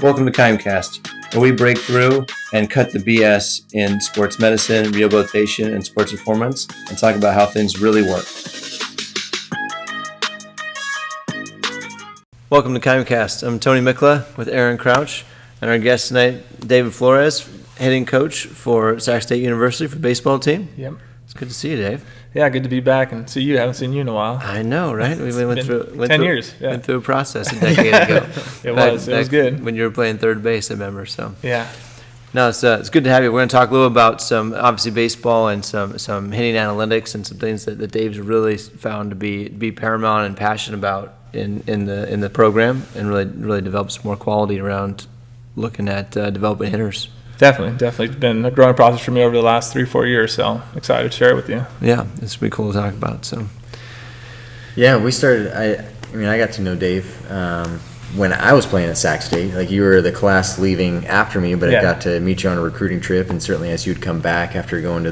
Welcome to KIMEcast, where we break through and cut the BS in sports medicine, rehabilitation, and sports performance, and talk about how things really work. Welcome to KIMEcast. I'm Tony Mikla with Aaron Crouch, and our guest tonight, David Flores, hitting coach for Sac State University for the baseball team. Yep. It's good to see you, Dave. Yeah, good to be back and see you. I haven't seen you in a while. I know, right? We went through 10 years. Yeah. Went through a process a decade ago. It was good. When you were playing third base, I remember. So yeah. No, it's good to have you. We're going to talk a little about some, obviously, baseball and some hitting analytics and some things that Dave's really found to be paramount and passionate about in the program, and really develop some more quality around looking at developing hitters. Definitely. It's been a growing process for me over the last 3-4 years, so excited to share it with you. Yeah, it's pretty cool to talk about. So, yeah, we started. I got to know Dave when I was playing at Sac State. Like, you were the class leaving after me, but I got to meet you on a recruiting trip, and certainly as you'd come back after going to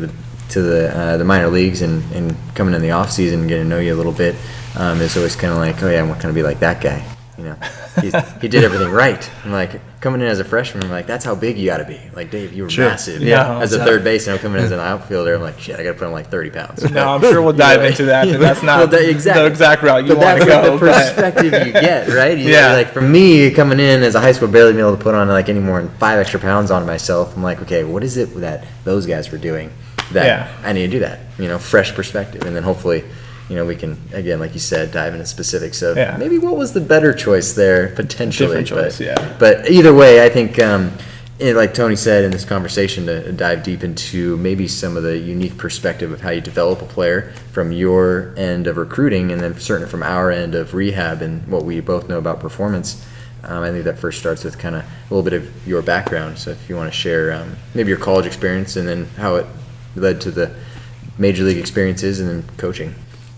the minor leagues and coming in the off season and getting to know you a little bit, it's always kind of like, oh yeah, I'm kind of be like that guy. You know, he did everything right. I'm like, coming in as a freshman, I'm like, that's how big you got to be. Like, Dave, you were massive. Yeah. As a third baseman, I'm coming in as an outfielder. I'm like, shit, I got to put on like 30 pounds. No, I'm sure we'll dive into that. And that's not the exact route you want to go. But that's the perspective you get, right? Like, for me, coming in as a high school, barely being able to put on like any more than 5 extra pounds on myself. I'm like, okay, what is it that those guys were doing that I need to do that? You know, fresh perspective, and then hopefully, you know, we can, again, like you said, dive into specifics of maybe what was the better choice there, potentially. Different choice, But either way, I think, like Tony said in this conversation, to dive deep into maybe some of the unique perspective of how you develop a player from your end of recruiting, and then certainly from our end of rehab and what we both know about performance. I think that first starts with kind of a little bit of your background. So if you want to share maybe your college experience and then how it led to the major league experiences and then coaching.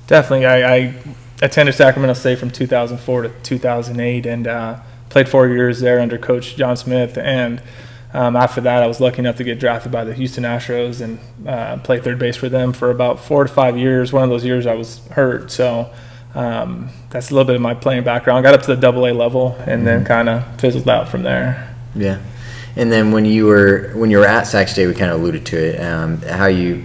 Definitely. I attended Sacramento State from 2004 to 2008 and played 4 years there under Coach John Smith. And after that, I was lucky enough to get drafted by the Houston Astros and play third base for them for about 4 to 5 years. One of those years I was hurt. So that's a little bit of my playing background. Got up to the AA level and then kind of fizzled out from there. Yeah. And then when you were at Sac State, we kind of alluded to it, how you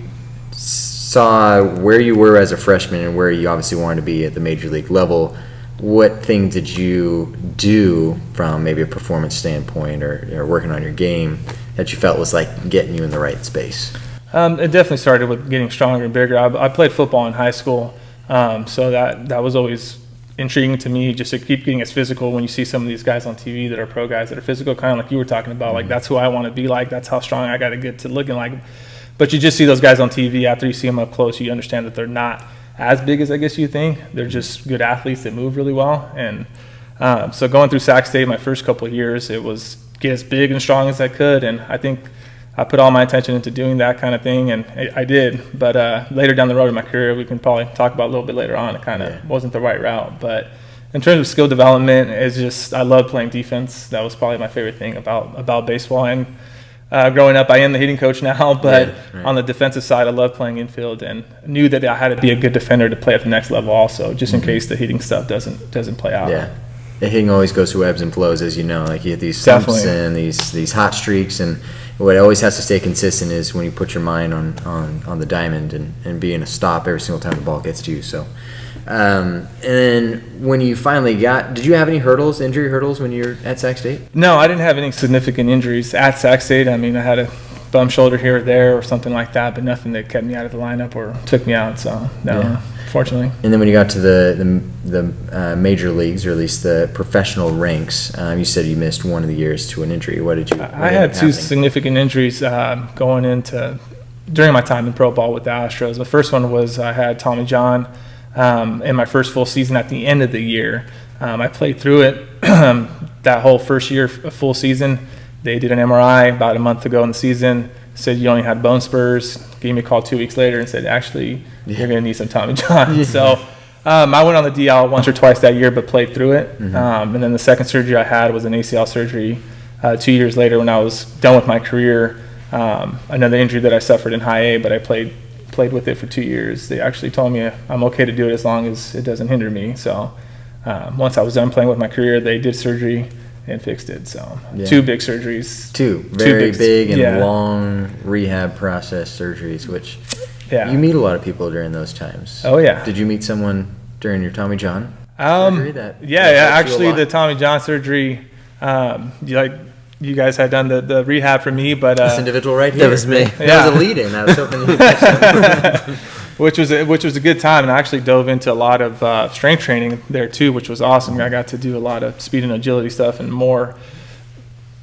saw where you were as a freshman and where you obviously wanted to be at the major league level. What things did you do from maybe a performance standpoint or working on your game that you felt was like getting you in the right space? It definitely started with getting stronger and bigger. I played football in high school, so that was always intriguing to me, just to keep getting as physical. When you see some of these guys on TV that are pro guys that are physical, kind of like you were talking about, like that's who I want to be like, that's how strong I got to get to looking like. But you just see those guys on TV. After you see them up close, you understand that they're not as big as I guess you think. They're just good athletes that move really well. And so going through Sac State my first couple of years, it was get as big and strong as I could. And I think I put all my attention into doing that kind of thing, and I did. But later down the road in my career, we can probably talk about a little bit later on, it kind of wasn't the right route. But in terms of skill development, it's just I love playing defense. That was probably my favorite thing about baseball. And growing up, I am the hitting coach now, but on the defensive side, I love playing infield and knew that I had to be a good defender to play at the next level also, just in case the hitting stuff doesn't play out. Yeah. The hitting always goes through ebbs and flows, as you know. Like, you get these slumps and these hot streaks, and what always has to stay consistent is when you put your mind on the diamond and being a stop every single time the ball gets to you. So, and then when you finally did you have any injury hurdles when you were at Sac State? No, I didn't have any significant injuries at Sac State. I mean, I had a bum shoulder here or there or something like that, but nothing that kept me out of the lineup or took me out. So, no, fortunately. And then when you got to the major leagues, or at least the professional ranks, you said you missed one of the years to an injury. What I had 2 significant injuries going into during my time in pro ball with the Astros. The first one was I had Tommy John in my first full season at the end of the year. I played through it that whole first year, a full season. They did an MRI about a month ago in the season, said you only had bone spurs, gave me a call 2 weeks later and said, actually, you're going to need some Tommy John. So I went on the DL once or twice that year, but played through it. And then the second surgery I had was an ACL surgery 2 years later when I was done with my career. Another injury that I suffered in high A, but I played with it for 2 years. They actually told me I'm okay to do it as long as it doesn't hinder me. So once I was done playing with my career, they did surgery and fixed it. So Yeah. 2 big surgeries. Two very big and yeah. long rehab process surgeries, which Yeah. you meet a lot of people during those times. Oh, yeah. Did you meet someone during your Tommy John surgery that helped you a Actually, lot? the Tommy John surgery, you guys had done the rehab for me, but This individual right here. That was me. That was a lead-in. I was hoping you catch that. which was a good time, and I actually dove into a lot of strength training there too, which was awesome. I got to do a lot of speed and agility stuff and more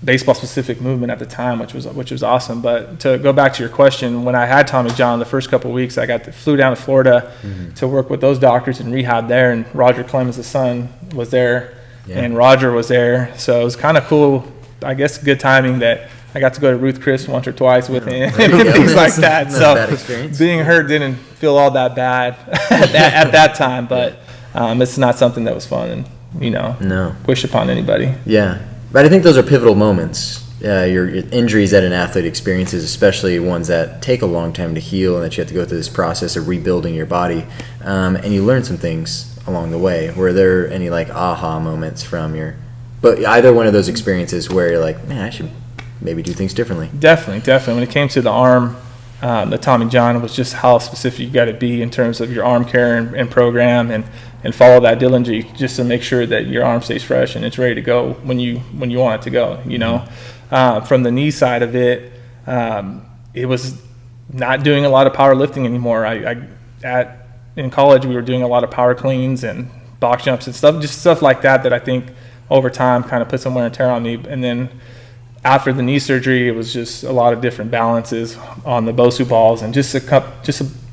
baseball specific movement at the time, which was awesome. But to go back to your question, when I had Tommy John, the first couple of weeks, flew down to Florida to work with those doctors in rehab there, and Roger Clemens' son was there, and Roger was there, so it was kind of cool. I guess good timing that I got to go to Ruth Chris once or twice with him and things like that. So bad experience. Being hurt didn't feel all that bad at that time, but it's not something that was fun and No. wish upon anybody. Yeah, but I think those are pivotal moments. Your injuries that an athlete experiences, especially ones that take a long time to heal and that you have to go through this process of rebuilding your body, and you learn some things along the way. Were there any like aha moments but either one of those experiences where you're like, man, I should maybe do things differently? Definitely. When it came to the arm, the Tommy John was just how specific you got to be in terms of your arm care and program and follow that diligently just to make sure that your arm stays fresh and it's ready to go when you want it to go. From the knee side of it, it was not doing a lot of powerlifting anymore. In college we were doing a lot of power cleans and box jumps and stuff like that I think over time kind of put some wear and tear on me. And then after the knee surgery, it was just a lot of different balances on the Bosu balls and just a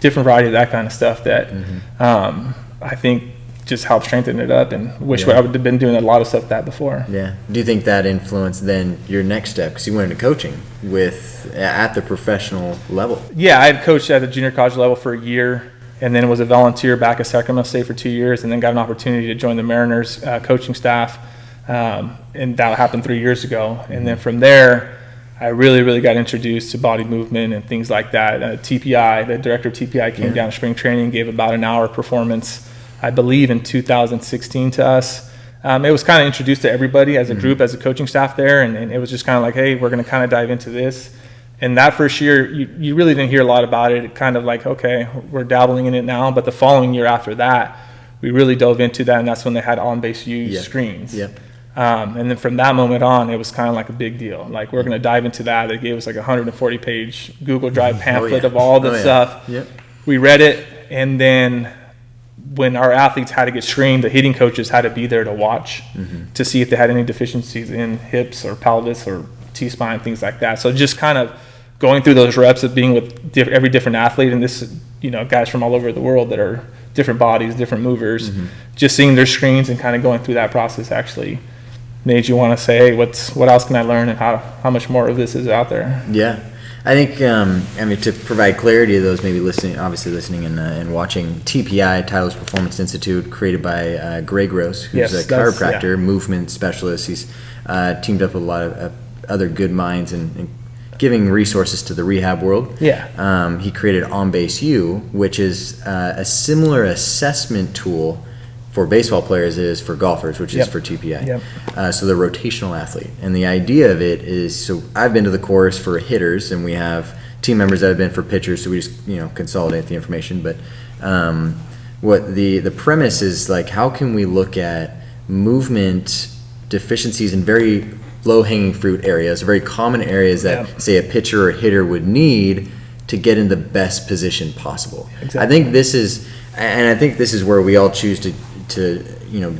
different variety of that kind of stuff that I think just helped strengthen it up, and wish I would have been doing a lot of stuff that before. Yeah. Do you think that influenced then your next step? Because you went into coaching at the professional level. Yeah, I had coached at the junior college level for a year, and then was a volunteer back at Sacramento State for 2 years, and then got an opportunity to join the Mariners coaching staff. And that happened 3 years ago. And then from there, I really got introduced to body movement and things like that. TPI, the director of TPI came down to spring training, gave about an hour performance, I believe in 2016 to us. It was kind of introduced to everybody as a group, as a coaching staff there. And it was just kind of like, hey, we're going to kind of dive into this. And that first year, you really didn't hear a lot about it. It kind of like, okay, we're dabbling in it now. But the following year after that, we really dove into that. And that's when they had on-base use screens. Yep. And then from that moment on, it was kind of like a big deal. Like, we're going to dive into that. They gave us like a 140-page Google Drive pamphlet of all the stuff. Yep. We read it, and then when our athletes had to get screened, the hitting coaches had to be there to watch to see if they had any deficiencies in hips or pelvis or T-spine, things like that. So just kind of going through those reps of being with every different athlete, and this, guys from all over the world that are different bodies, different movers, just seeing their screens and kind of going through that process actually made you want to say, hey, what else can I learn, and how much more of this is out there? Yeah. I think, to provide clarity to those maybe listening and watching, TPI, Tyler's Performance Institute, created by Greg Gross, who's a chiropractor, movement specialist. He's teamed up with a lot of other good minds and giving resources to the rehab world. Yeah. He created On Base U, which is a similar assessment tool for baseball players is for golfers, which is for TPI. So the rotational athlete. And the idea of it is, so I've been to the course for hitters, and we have team members that have been for pitchers, so we just consolidate the information. But what the premise is, like, how can we look at movement deficiencies in very low-hanging fruit areas, very common areas that, say, a pitcher or hitter would need to get in the best position possible. Exactly. I think this is where we all choose to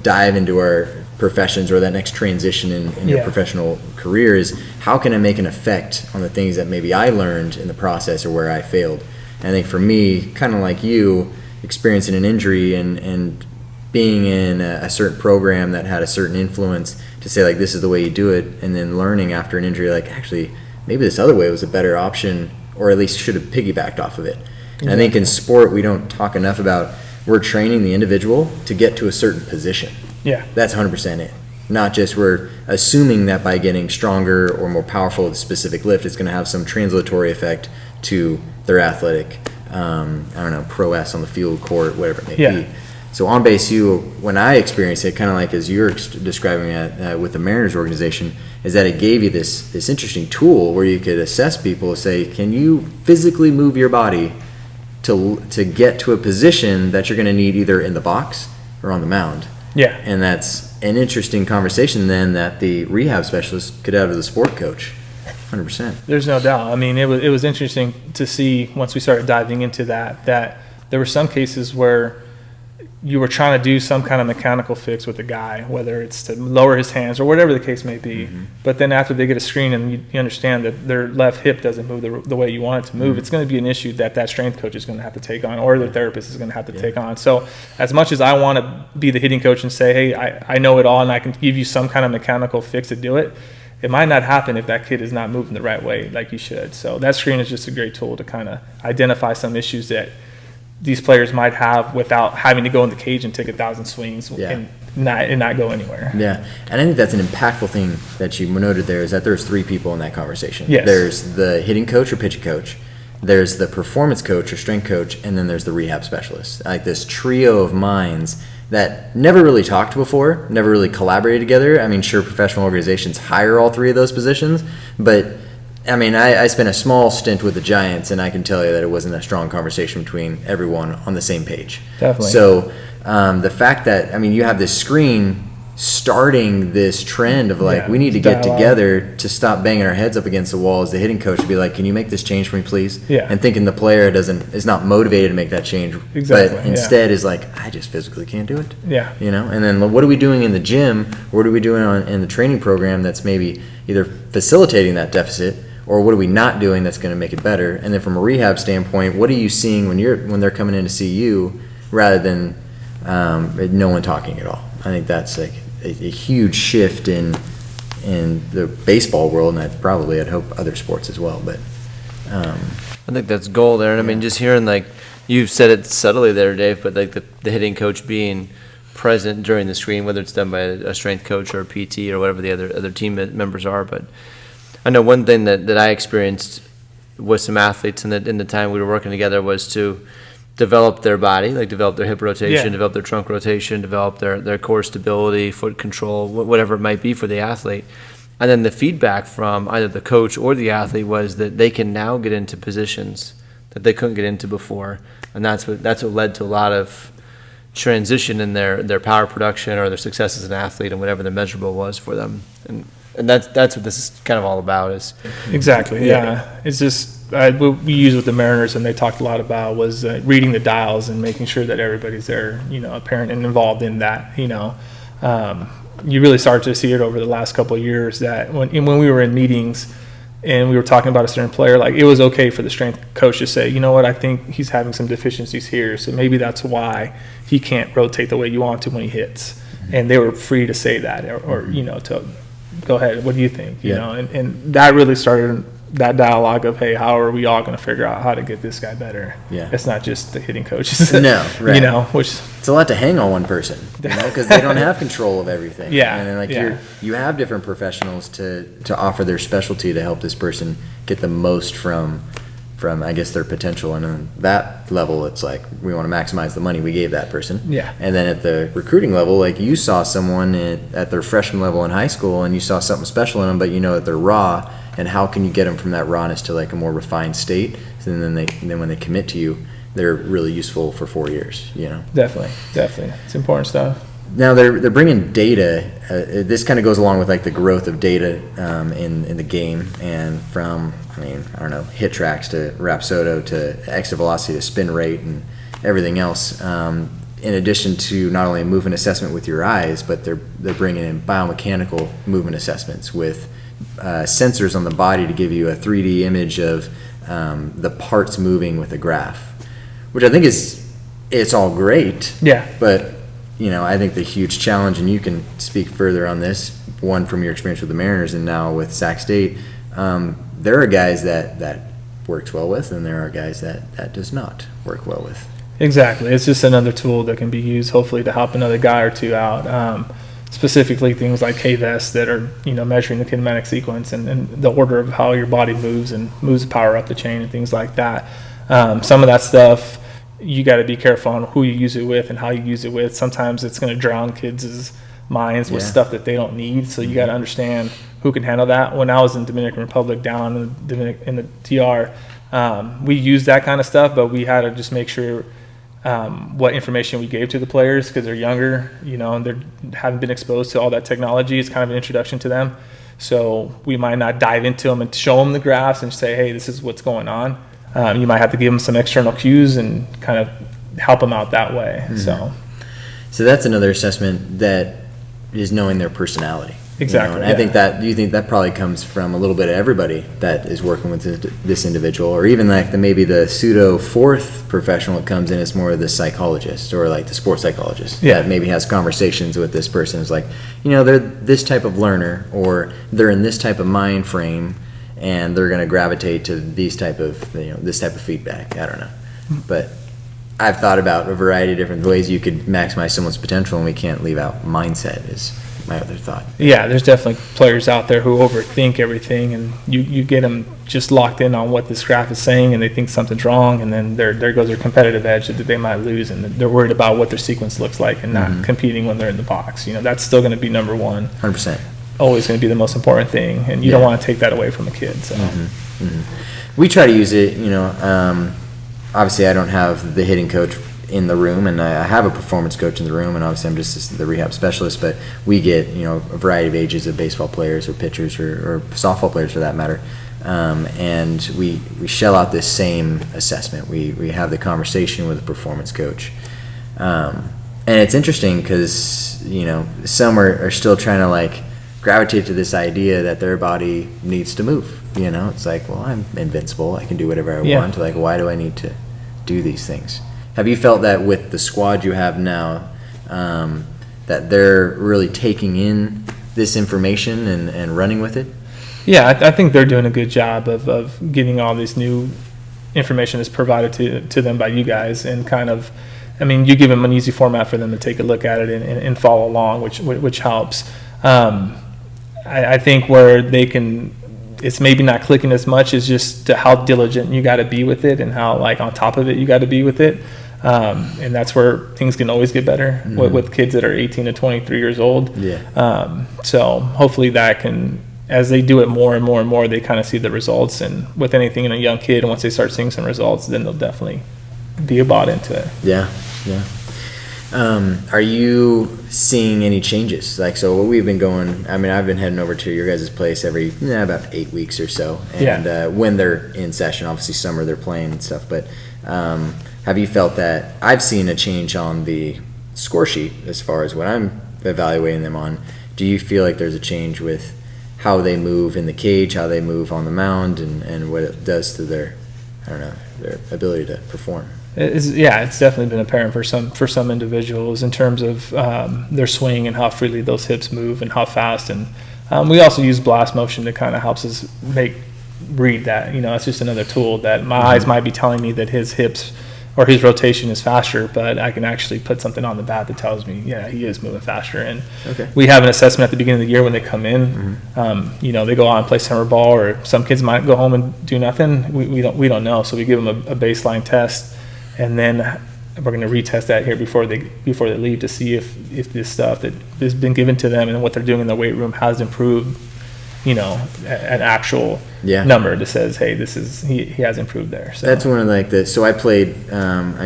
dive into our professions, or that next transition in your professional career, is how can I make an effect on the things that maybe I learned in the process or where I failed. And I think for me, kind of like you, experiencing an injury and being in a certain program that had a certain influence to say, like, this is the way you do it, and then learning after an injury, like, actually maybe this other way was a better option, or at least should have piggybacked off of it. And I think in sport we don't talk enough about, we're training the individual to get to a certain position. Yeah. That's 100% it. Not just we're assuming that by getting stronger or more powerful with a specific lift, it's going to have some translatory effect to their athletic, prowess on the field, court, whatever it may be. So on base U, when I experienced it, kind of like as you're describing it with the Mariners organization, is that it gave you this interesting tool where you could assess people, say, can you physically move your body to get to a position that you're going to need either in the box or on the mound? Yeah. And that's an interesting conversation then that the rehab specialist could have with the sport coach. 100%. There's no doubt. I mean, it was interesting to see once we started diving into that there were some cases where you were trying to do some kind of mechanical fix with the guy, whether it's to lower his hands or whatever the case may be. Mm-hmm. But then after they get a screen and you understand that their left hip doesn't move the way you want it to move, mm-hmm. it's going to be an issue that strength coach is going to have to take on, or the therapist is going to have to take on. So as much as I want to be the hitting coach and say, hey, I know it all and I can give you some kind of mechanical fix to do it, it might not happen if that kid is not moving the right way like he should. So that screen is just a great tool to kind of identify some issues that these players might have without having to go in the cage and take 1,000 swings and not go anywhere. Yeah, and I think that's an impactful thing that you noted there, is that there's 3 people in that conversation. Yes. There's the hitting coach or pitching coach, there's the performance coach or strength coach, and then there's the rehab specialist. Like this trio of minds that never really talked before, never really collaborated together. I mean, sure, professional organizations hire all 3 of those positions, but I mean, I spent a small stint with the Giants, and I can tell you that it wasn't a strong conversation between everyone on the same page. Definitely. So the fact that, I mean, you have this screen starting this trend of like, we need to get together to stop banging our heads up against the wall as the hitting coach to be like, can you make this change for me, please? Yeah. And thinking the player is not motivated to make that change, exactly, but instead is like, I just physically can't do it. Yeah. You know, and then what are we doing in the gym? What are we doing in the training program that's maybe either facilitating that deficit, or what are we not doing that's going to make it better? And then from a rehab standpoint, what are you seeing when they're coming in to see you, rather than no one talking at all? I think that's like a huge shift in the baseball world, and I'd hope other sports as well. But I think that's gold there. And I mean, just hearing, like, you've said it subtly there, Dave, but like the hitting coach being present during the screen, whether it's done by a strength coach or a PT or whatever the other team members are. But I know one thing that I experienced with some athletes in the time we were working together was to develop their body, like develop their hip rotation, develop their trunk rotation, develop their core stability, foot control, whatever it might be for the athlete. And then the feedback from either the coach or the athlete was that they can now get into positions that they couldn't get into before. And that's what led to a lot of transition in their power production or their success as an athlete and whatever the measurable was for them. And that's what this is kind of all about. Is exactly, yeah. It's just what we use with the Mariners, and they talked a lot about, was reading the dials and making sure that everybody's there, apparent and involved in that. You really start to see it over the last couple of years that when we were in meetings and we were talking about a certain player, like, it was okay for the strength coach to say, you know what, I think he's having some deficiencies here, so maybe that's why he can't rotate the way you want to when he hits. And they were free to say that, or to go ahead, what do you think? You know, and that really started that dialogue of, hey, how are we all going to figure out how to get this guy better? Yeah. It's not just the hitting coaches. No, right. Which it's a lot to hang on one person, because they don't have control of everything. Yeah. And then you have different professionals to offer their specialty to help this person get the most from I guess their potential. And on that level, it's like, we want to maximize the money we gave that person. Yeah. And then at the recruiting level, like, you saw someone at their freshman level in high school and you saw something special in them, but that they're raw, and how can you get them from that rawness to like a more refined state? And then when they commit to you, they're really useful for 4 years, Definitely. It's important stuff. Now they're bringing data. This kind of goes along with like the growth of data in the game, and from, hit tracks to Rapsodo to exit velocity to spin rate and everything else. In addition to not only movement assessment with your eyes, but they're bringing in biomechanical movement assessments with sensors on the body to give you a 3D image of the parts moving with a graph, which I think it's all great. Yeah. But I think the huge challenge, and you can speak further on this, one from your experience with the Mariners and now with Sac State, there are guys that works well with, and there are guys that does not work well with. Exactly. It's just another tool that can be used, hopefully, to help another guy or two out. Specifically things like KVS that are, measuring the kinematic sequence and the order of how your body moves and moves power up the chain and things like that. Some of that stuff you got to be careful on who you use it with and how you use it with. Sometimes it's going to drown kids' minds with stuff that they don't need. So you got to understand who can handle that. When I was in Dominican Republic, down in the DR, we used that kind of stuff, but we had to just make sure what information we gave to the players, because they're younger, and they haven't been exposed to all that technology. It's kind of an introduction to them. So we might not dive into them and show them the graphs and say, hey, this is what's going on. You might have to give them some external cues and kind of help them out that way. So that's another assessment that is knowing their personality. Exactly. And I think that, do you think that probably comes from a little bit of everybody that is working with this individual, or even like maybe the pseudo fourth professional that comes in as more of the psychologist or like the sports psychologist that maybe has conversations with this person. Is like, they're this type of learner, or they're in this type of mind frame, and they're going to gravitate to these type of, this type of feedback. I don't know. But I've thought about a variety of different ways you could maximize someone's potential, and we can't leave out mindset is my other thought. Yeah, there's definitely players out there who overthink everything, and you get them just locked in on what this graph is saying, and they think something's wrong, and then there goes their competitive edge that they might lose, and they're worried about what their sequence looks like and not competing when they're in the box. That's still going to be number one. 100%. Always going to be the most important thing, and you don't want to take that away from a kid. So we try to use it. Obviously I don't have the hitting coach in the room, and I have a performance coach in the room, and obviously I'm just the rehab specialist, but we get a variety of ages of baseball players or pitchers or softball players for that matter, and we shell out this same assessment. We have the conversation with the performance coach, and it's interesting because some are still trying to like gravitate to this idea that their body needs to move. It's like, well, I'm invincible, I can do whatever I want. Like, why do I need to do these things? Have you felt that with the squad you have now, that they're really taking in this information and running with it? Yeah, I think they're doing a good job of getting all this new information that's provided to them by you guys, and kind of, you give them an easy format for them to take a look at it and follow along, which helps. I think where they can, it's maybe not clicking as much as just to how diligent you got to be with it, and how like on top of it you got to be with it. And that's where things can always get better with kids that are 18 to 23 years old. So hopefully that can, as they do it more and more and more, they kind of see the results. And with anything in a young kid, once they start seeing some results, then they'll definitely be bought into it. Yeah. Are you seeing any changes? Like, so what we've been going, I've been heading over to your guys' place every about 8 weeks or so. And when they're in session, obviously summer they're playing and stuff, but have you felt that? I've seen a change on the score sheet as far as what I'm evaluating them on. Do you feel like there's a change with how they move in the cage, how they move on the mound, and what it does to their ability to perform? It's definitely been apparent for some individuals in terms of their swing and how freely those hips move and how fast. And we also use blast motion to kind of helps us read that. It's just another tool that my eyes might be telling me that his hips or his rotation is faster, but I can actually put something on the bat that tells me, he is moving faster. And we have an assessment at the beginning of the year when they come in. They go out and play summer ball, or some kids might go home and do nothing. We don't know, so we give them a baseline test, and then we're going to retest that here before they leave to see if this stuff that has been given to them and what they're doing in the weight room has improved. An actual number that says, hey, he has improved there. So that's one of so I played,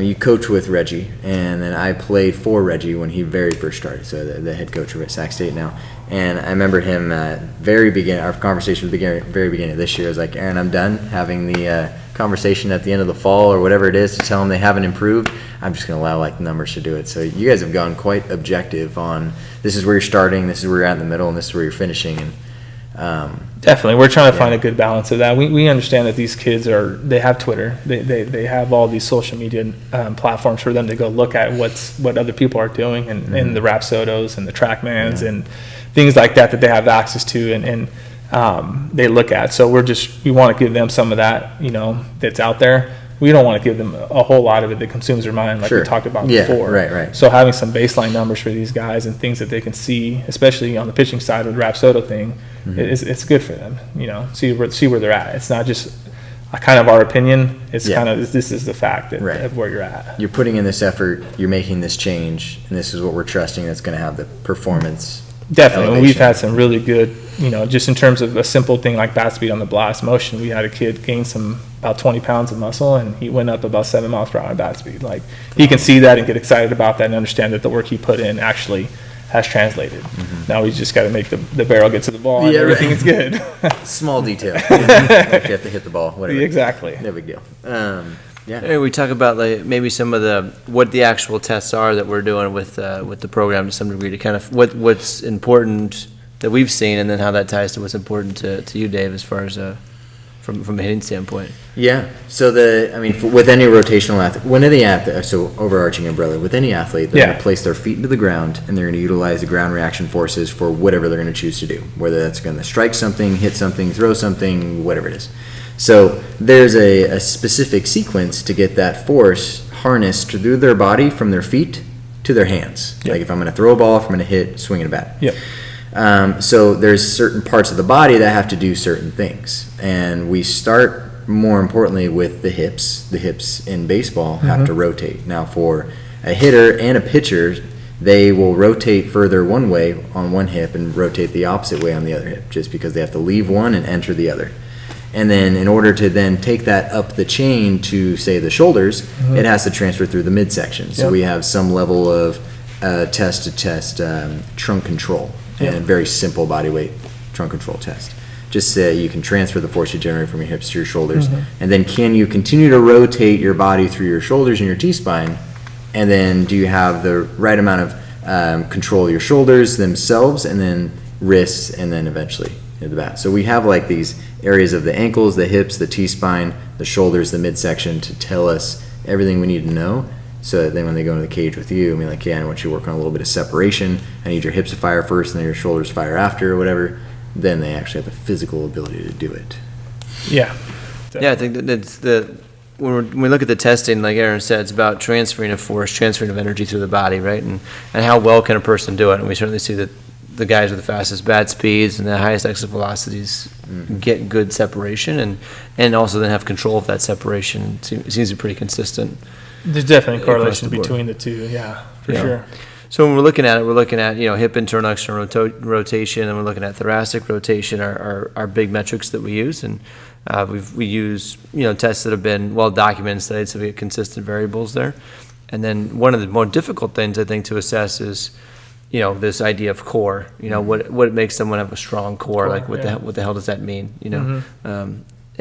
you coach with Reggie, and then I played for Reggie when he very first started, so the head coach over at Sac State now. And I remember him at very beginning, our conversation at the very beginning of this year. I was like, Aaron, I'm done having the conversation at the end of the fall or whatever it is to tell them they haven't improved. I'm just going to allow the numbers to do it. So you guys have gone quite objective on, this is where you're starting, this is where you're at in the middle, and this is where you're finishing. And definitely, we're trying to find a good balance of that. We understand that these kids they have Twitter, they have all these social media platforms for them to go look at what other people are doing, and the Rapsodos and the Trackmans and things like that they have access to and they look at. So we want to give them some of that, that's out there. We don't want to give them a whole lot of it that consumes their mind, like we talked about before. Right. So having some baseline numbers for these guys and things that they can see, especially on the pitching side with the Rapsodo thing, it's good for them. See where they're at. It's not just kind of our opinion. It's Yeah. kind of, this is the fact Right. of where you're at. You're putting in this effort, you're making this change, and this is what we're trusting that's going to have the performance. Definitely. And we've elevation. had some really good, just in terms of a simple thing like bat speed on the blast motion, we had a kid gain about 20 pounds of muscle, and he went up about 7 miles per hour bat speed. Like, he can see that and get excited about that and understand that the work he put in actually has translated. Now we just got to make the barrel get to the ball, and Yeah, right. everything is good. Small detail. Like you have to hit the ball, whatever. Exactly. No big deal. Yeah. Hey, we talk about like maybe some of what the actual tests are that we're doing with the program to some degree, to kind of what's important that we've seen, and then how that ties to what's important to you, Dave, as far as from a hitting standpoint. Yeah. So with any rotational athlete, so overarching umbrella, with any athlete, they're going to place their feet into the ground, and they're going to utilize the ground reaction forces for whatever they're going to choose to do, whether that's going to strike something, hit something, throw something, whatever it is. So there's a specific sequence to get that force harnessed through their body from their feet to their hands. Yep. Like if I'm going to throw a ball, if I'm going to hit, swing at a bat. Yep. So there's certain parts of the body that have to do certain things. And we start, more importantly, with the hips. The hips in baseball have to rotate. Now for a hitter and a pitcher, they will rotate further one way on one hip and rotate the opposite way on the other hip, just because they have to leave one and enter the other. And then in order to then take that up the chain to, say, the shoulders, it has to transfer through the midsection. So we have some level of test-to-test trunk control, and very simple body weight trunk control test. Just say you can transfer the force you generate from your hips to your shoulders. And then can you continue to rotate your body through your shoulders and your T-spine? And then do you have the right amount of control of your shoulders themselves, and then wrists, and then eventually the bat. So we have like these areas of the ankles, the hips, the T-spine, the shoulders, the midsection, to tell us everything we need to know, so that then when they go into the cage with you, I mean, like, I want you to work on a little bit of separation. I need your hips to fire first, and then your shoulders fire after, or whatever. Then they actually have the physical ability to do it. Yeah. Yeah, I think that's when we look at the testing, like Aaron said, it's about transferring of force, transferring of energy through the body, right? And how well can a person do it? And we certainly see that the guys with the fastest bat speeds and the highest exit velocities get good separation, and also then have control of that separation. It seems to be pretty consistent. There's definitely a correlation Across the board. between the two. Yeah, for sure. So when we're looking at hip internal external rotation, and we're looking at thoracic rotation, are big metrics that we use, and we use tests that have been well documented, studied, so we get consistent variables there. And then one of the more difficult things I think to assess is this idea of core. What makes someone have a strong core? Like what the hell does that mean?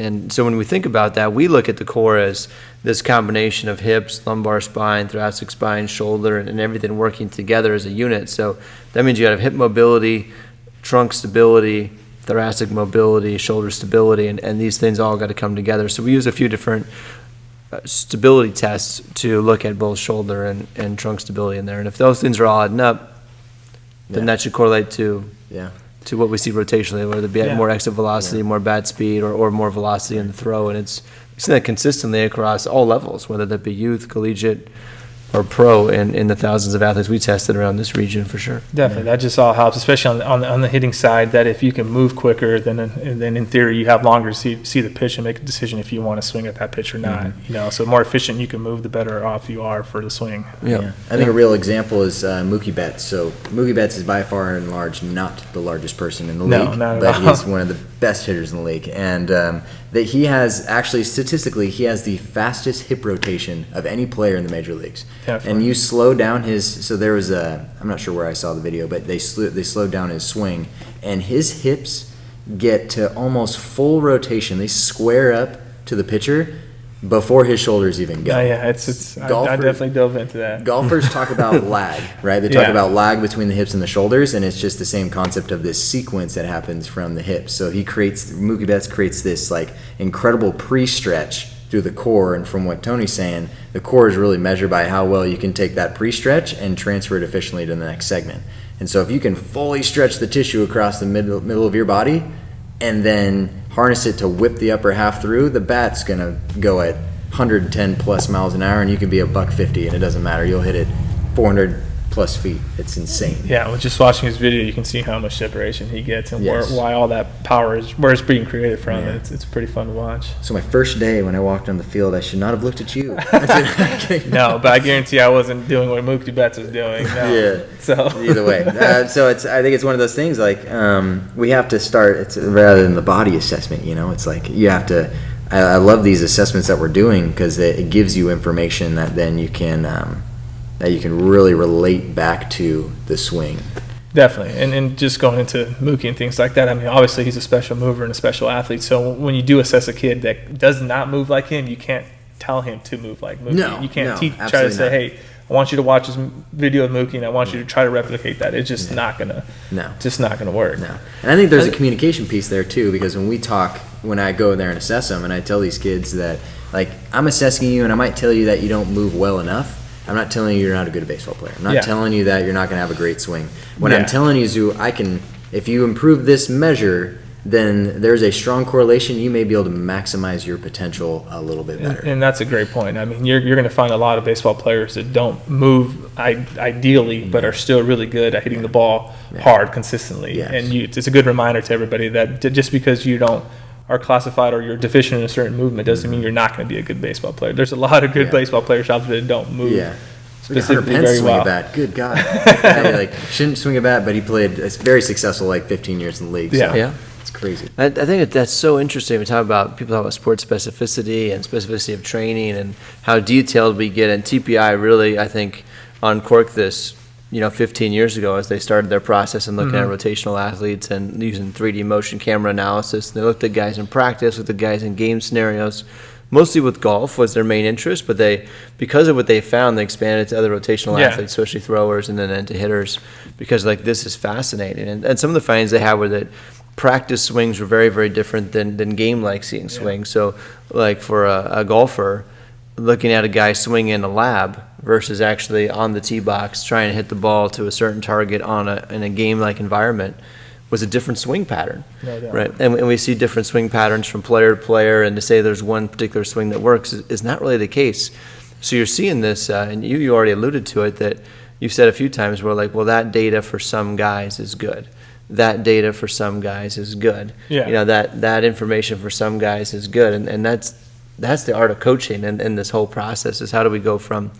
And so when we think about that, we look at the core as this combination of hips, lumbar spine, thoracic spine, shoulder, and everything working together as a unit. So that means you got to have hip mobility, trunk stability, thoracic mobility, shoulder stability, and these things all got to come together. So we use a few different stability tests to look at both shoulder and trunk stability in there. And if those things are all adding up, then that should correlate to what we see rotationally, whether it be at more exit velocity, more bat speed, or more velocity in the throw. And it's seen that consistently across all levels, whether that be youth, collegiate, or pro, in the thousands of athletes we tested around this region, for sure. Definitely, that just all helps, especially on the hitting side. That if you can move quicker, then in theory you have longer to see the pitch and make a decision if you want to swing at that pitch or not. So the more efficient you can move, the better off you are for the swing. I think a real example is Mookie Betts. So Mookie Betts is by far and large not the largest person in the league, but he's one of the best hitters in the league, and that he has actually statistically he has the fastest hip rotation of any player in the major leagues. Definitely. And you slow down his. So there was I'm not sure where I saw the video, but they slowed down his swing, and his hips get to almost full rotation. They square up to the pitcher before his shoulders even go. I definitely dove into that. Golfers talk about lag, right? They talk about lag between the hips and the shoulders, and it's just the same concept of this sequence that happens from the hips. So Mookie Betts creates this like incredible pre-stretch through the core, and from what Tony's saying, the core is really measured by how well you can take that pre-stretch and transfer it efficiently to the next segment. And so if you can fully stretch the tissue across the middle of your body, and then harness it to whip the upper half through, the bat's going to go at 110 plus miles an hour, and you can be a $150, and it doesn't matter. You'll hit it 400 plus feet. It's insane. Yeah, well, just watching his video, you can see how much separation he gets and Yes. why all that power is, where it's being created from. Yeah. It's pretty fun to watch. So my first day when I walked on the field, I should not have looked at you. No, but I guarantee I wasn't doing what Mookie Betts was doing. No. Yeah. So Either way, so I think it's one of those things. Like we have to start. It's rather than the body assessment. It's like you have to. I love these assessments that we're doing because it gives you information that then you can really relate back to the swing. Definitely, and just going into Mookie and things like that. I mean, obviously he's a special mover and a special athlete. So when you do assess a kid that does not move like him, you can't tell him to move like Mookie. No, you can't no, try to say, not. "Hey, I want you to watch this video of Mookie, and I want you to try to replicate that." It's just not gonna work. No, and I think there's a communication piece there too, because when I go there and assess them, and I tell these kids that, like, I'm assessing you, and I might tell you that you don't move well enough. I'm not telling you you're not a good baseball player. I'm not telling you that you're not going to have a great swing. What I'm telling you is if you improve this measure, then there's a strong correlation. You may be able to maximize your potential a little bit better. And that's a great point. I mean, you're going to find a lot of baseball players that don't move ideally, but are still really good at hitting the ball hard consistently. Yes. And it's a good reminder to everybody that just because you are classified or you're deficient in a certain movement doesn't mean you're not going to be a good baseball player. There's a lot of good baseball players out there that don't move specifically Hunter Pence very swing well. a bat. Good God. Guy, shouldn't swing a bat, but he played very successful 15 years in the league. So Yeah. it's crazy. I think that's so interesting. We talk about sports specificity and specificity of training and how detailed we get. And TPI really, I think, uncorked this, 15 years ago as they started their process and looking at rotational athletes and using 3D motion camera analysis. And they looked at guys in practice, looked at guys in game scenarios. Mostly with golf was their main interest, but because of what they found, they expanded it to other rotational athletes, especially throwers, and then into hitters, because this is fascinating. And some of the findings they had were that practice swings were very, very different than game-like seeing swings. So, for a golfer, looking at a guy swing in a lab versus actually on the tee box trying to hit the ball to a certain target in a game-like environment was a different swing pattern, No doubt. right? And we see different swing patterns from player to player, and to say there's one particular swing that works is not really the case. So you're seeing this, and you already alluded to it, that you've said a few times where that data for some guys is good. That data for some guys is good. Yeah. That information for some guys is good, and that's the art of coaching and this whole process is how do we go from,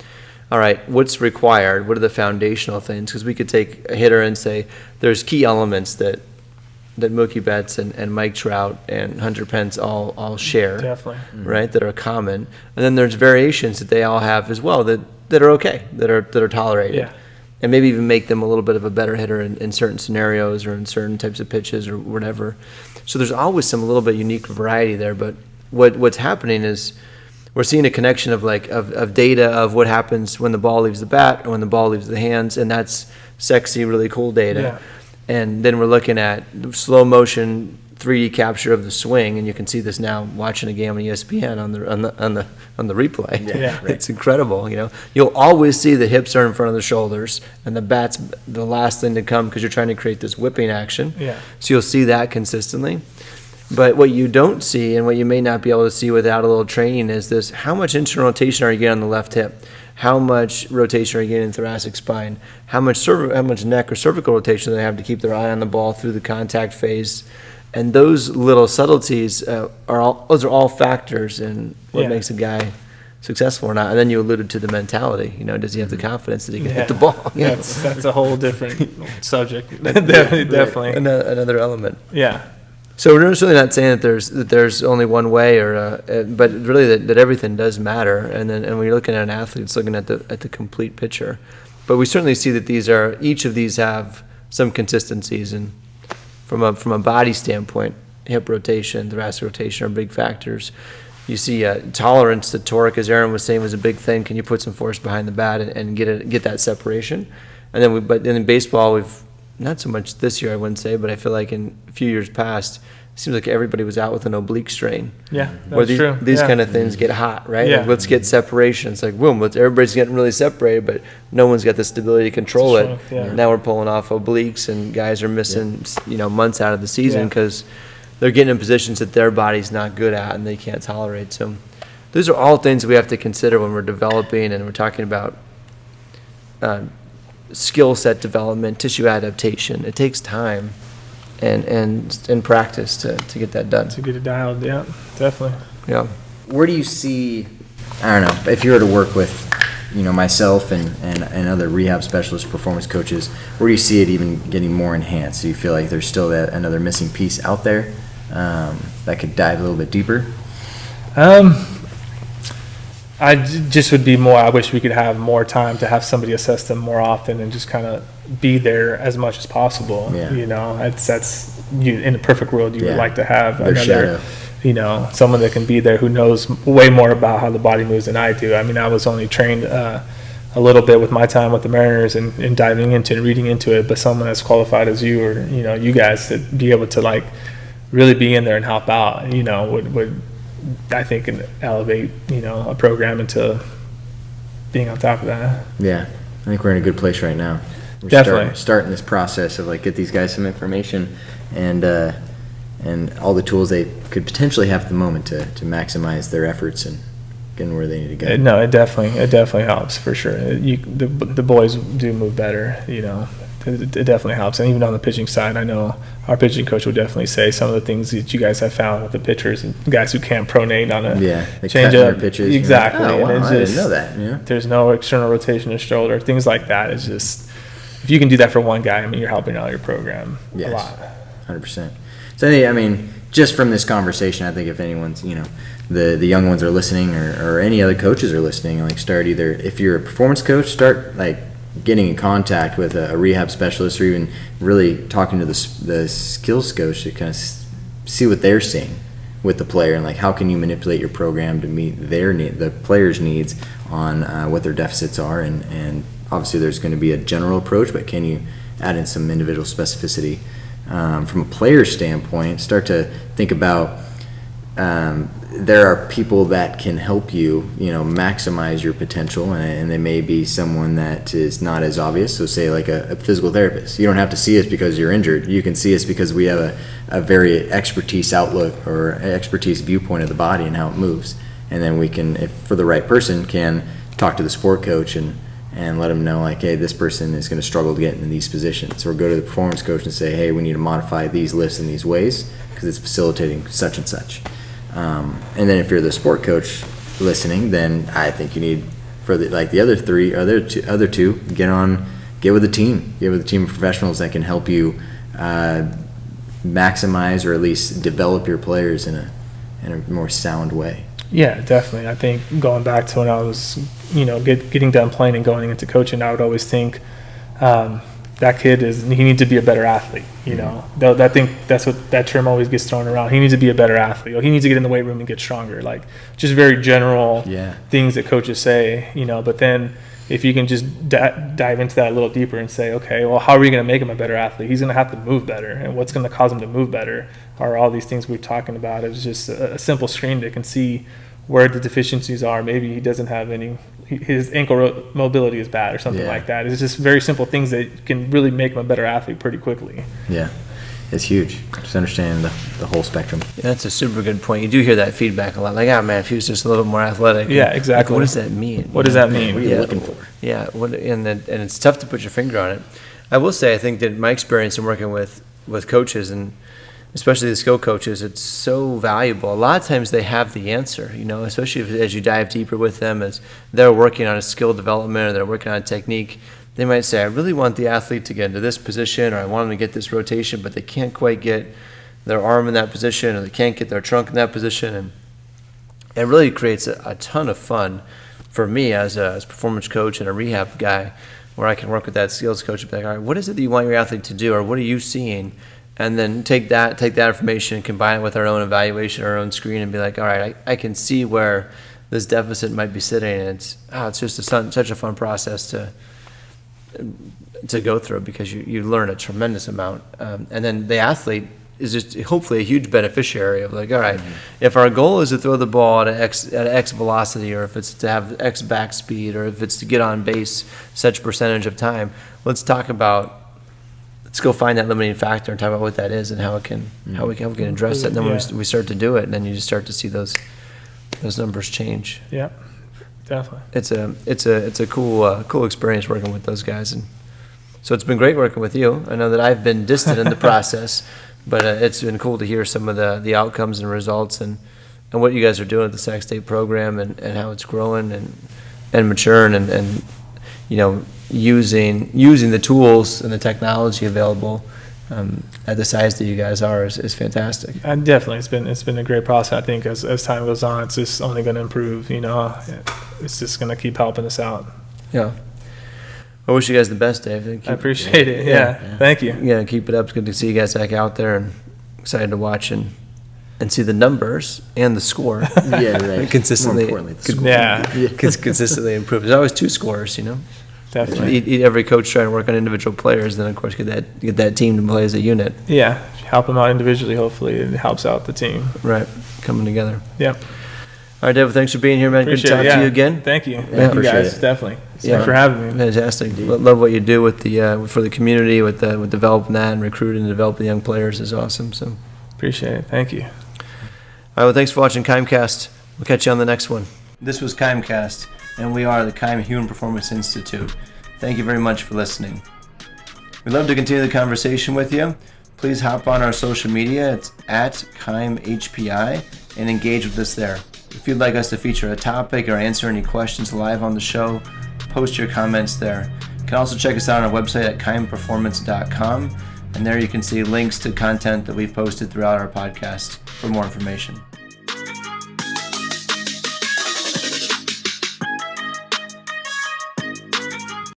all right, what's required? What are the foundational things? Because we could take a hitter and say there's key elements that Mookie Betts and Mike Trout and Hunter Pence all share, Definitely. right? That are common, and then there's variations that they all have as well that are okay, that are tolerated, Yeah. and maybe even make them a little bit of a better hitter in certain scenarios or in certain types of pitches or whatever. So there's always some little bit unique variety there, but what's happening is we're seeing a connection of data of what happens when the ball leaves the bat or when the ball leaves the hands, and that's sexy, really cool data. Yeah. And then we're looking at slow motion 3D capture of the swing, and you can see this now watching a game on ESPN on the replay. Yeah. It's incredible. You'll always see the hips are in front of the shoulders, and the bat's the last thing to come because you're trying to create this whipping action. Yeah. So you'll see that consistently. But what you don't see, and what you may not be able to see without a little training, is this: how much internal rotation are you getting on the left hip? How much rotation are you getting in the thoracic spine? How much neck or cervical rotation do they have to keep their eye on the ball through the contact phase? And those little subtleties are all factors in what makes a guy successful or not. And then you alluded to the mentality. Does he have the confidence that he can hit the ball? That's a whole different subject. Definitely. Another element. Yeah. So we're certainly not saying that there's only one way, but really that everything does matter. And when you're looking at an athlete, it's looking at the complete picture. But we certainly see that each of these have some consistencies, and from a body standpoint, hip rotation, thoracic rotation are big factors. You see tolerance to torque, as Aaron was saying, was a big thing. Can you put some force behind the bat and get that separation? And then but in baseball, we've not so much this year, I wouldn't say, but I feel like in a few years past, it seems like everybody was out with an oblique strain. Yeah, where that's true. These kind of things get hot, right? Yeah. Like, let's get separation. It's like, boom, everybody's getting really separated, but no one's got the stability to control it. That's true, yeah. Now we're pulling off obliques, and guys are missing, months out of the season Yeah. because they're getting in positions that their body's not good at and they can't tolerate. So those are all things we have to consider when we're developing and we're talking about skill set development, tissue adaptation. It takes time and practice to get that done. To get it dialed, yeah, definitely. Yeah. Where do you see, I don't know, if you were to work with, myself and other rehab specialists, performance coaches, where do you see it even getting more enhanced? Do you feel like there's still another missing piece out there that could dive a little bit deeper? Just would be more, I wish we could have more time to have somebody assess them more often and just kind of be there as much as possible. Yeah. That's you, in a perfect world, you would like to have Their shadow. Someone that can be there who knows way more about how the body moves than I do. I mean, I was only trained a little bit with my time with the Mariners and diving into and reading into it, but someone as qualified as you or, you guys to be able to like really be in there and help out, would I think can elevate, a program into being on top of that. Yeah. I think we're in a good place right now. We're Definitely. starting this process of like get these guys some information and all the tools they could potentially have at the moment to maximize their efforts and getting where they need to go. No, it definitely helps for sure. The boys do move better, It definitely helps. And even on the pitching side, I know our pitching coach would definitely say some of the things that you guys have found with the pitchers and guys who can't pronate on a they change cut up. their pitches. Exactly. Like, oh, wow, and it's I just, didn't know that. Yeah. There's no external rotation of shoulder, things like that. It's just, if you can do that for one guy, I mean, you're helping out your program a lot. 100%. So, I mean, just from this conversation, I think if anyone's, the young ones are listening or any other coaches are listening, like start either, if you're a performance coach, start like getting in contact with a rehab specialist or even really talking to the skills coach to kind of see what they're seeing with the player and like how can you manipulate your program to meet their need, the player's needs on what their deficits are and obviously there's going to be a general approach, but can you add in some individual specificity from a player standpoint? Start to think about there are people that can help you, maximize your potential, and they may be someone that is not as obvious. So say like a physical therapist. You don't have to see us because you're injured. You can see us because we have a very expertise outlook or expertise viewpoint of the body and how it moves. And then we can, if for the right person, can talk to the sport coach and let them know like, hey, this person is going to struggle to get into these positions. Or go to the performance coach and say, hey, we need to modify these lifts in these ways because it's facilitating such and such. And then if you're the sport coach listening, then I think you need for the other two, get with a team of professionals that can help you maximize or at least develop your players in a more sound way. Yeah, definitely. I think going back to when I was, getting done playing and going into coaching, I would always think that kid he needs to be a better athlete. I think that's what that term always gets thrown around. He needs to be a better athlete. Or he needs to get in the weight room and get stronger. Like just very general things that coaches say. But then if you can just dive into that a little deeper and say, okay, well, how are we going to make him a better athlete? He's going to have to move better, and what's going to cause him to move better are all these things we're talking about. It's just a simple screen that can see where the deficiencies are. Maybe he doesn't have his ankle mobility is bad or something like that. It's just very simple things that can really make him a better athlete pretty quickly. Yeah, it's huge. Just understanding the whole spectrum. Yeah, that's a super good point. You do hear that feedback a lot. Like, man, if he was just a little bit more athletic. Yeah, exactly. Like, what does that mean? What does that mean? What are you looking for? Yeah, and it's tough to put your finger on it. I will say, I think that my experience in working with coaches and especially the skill coaches, it's so valuable. A lot of times they have the answer, especially as you dive deeper with them, as they're working on a skill development or they're working on a technique. They might say, I really want the athlete to get into this position, or I want them to get this rotation, but they can't quite get their arm in that position, or they can't get their trunk in that position. And it really creates a ton of fun for me as a performance coach and a rehab guy, where I can work with that skills coach and be like, all right, what is it that you want your athlete to do, or what are you seeing? And then take that information, combine it with our own evaluation, our own screen, and be like, all right, I can see where this deficit might be sitting. And it's just such a fun process to go through, because you learn a tremendous amount. And then the athlete is just hopefully a huge beneficiary of like, all right, if our goal is to throw the ball at X velocity, or if it's to have X back speed, or if it's to get on base such percentage of time, let's go find that limiting factor and talk about what that is and how we can address it. And then when we start to do it, and then you just start to see those numbers change. Yeah, definitely. It's a cool experience working with those guys, and So it's been great working with you. I know that I've been distant in the process, but it's been cool to hear some of the outcomes and results and what you guys are doing at the Sac State program and how it's growing and maturing and using the tools and the technology available at the size that you guys are is fantastic. Definitely, it's been a great process. I think as time goes on, it's just only going to improve. It's just going to keep helping us out. Yeah. I wish you guys the best, Dave. I appreciate it. Yeah. Thank you. Yeah, keep it up. It's good to see you guys back out there and excited to watch and see the numbers and the score. Yeah, right. Consistently. More importantly, the score. Yeah. Consistently improve. There's always two scorers, Definitely. Every coach trying to work on individual players, then of course get that team to play as a unit. Yeah. Help them out individually. Hopefully, it helps out the team. Right. Coming together. Yep. All right, David, thanks for being here, man. Appreciate Good to talk to you again. Thank you. Yeah, Thank you appreciate guys. it. Definitely. Thanks for having me. Fantastic. Love what you do with for the community, with developing that and recruiting and developing young players is awesome. So Appreciate it. Thank you. all right, well, thanks for watching KIMEcast. We'll catch you on the next one. This was KIMEcast, and we are the Kime Human Performance Institute. Thank you very much for listening. We'd love to continue the conversation with you. Please hop on our social media. It's at KIMEHPI and engage with us there. If you'd like us to feature a topic or answer any questions live on the show, post your comments there. You can also check us out on our website at kimeperformance.com, and there you can see links to content that we've posted throughout our podcast for more information.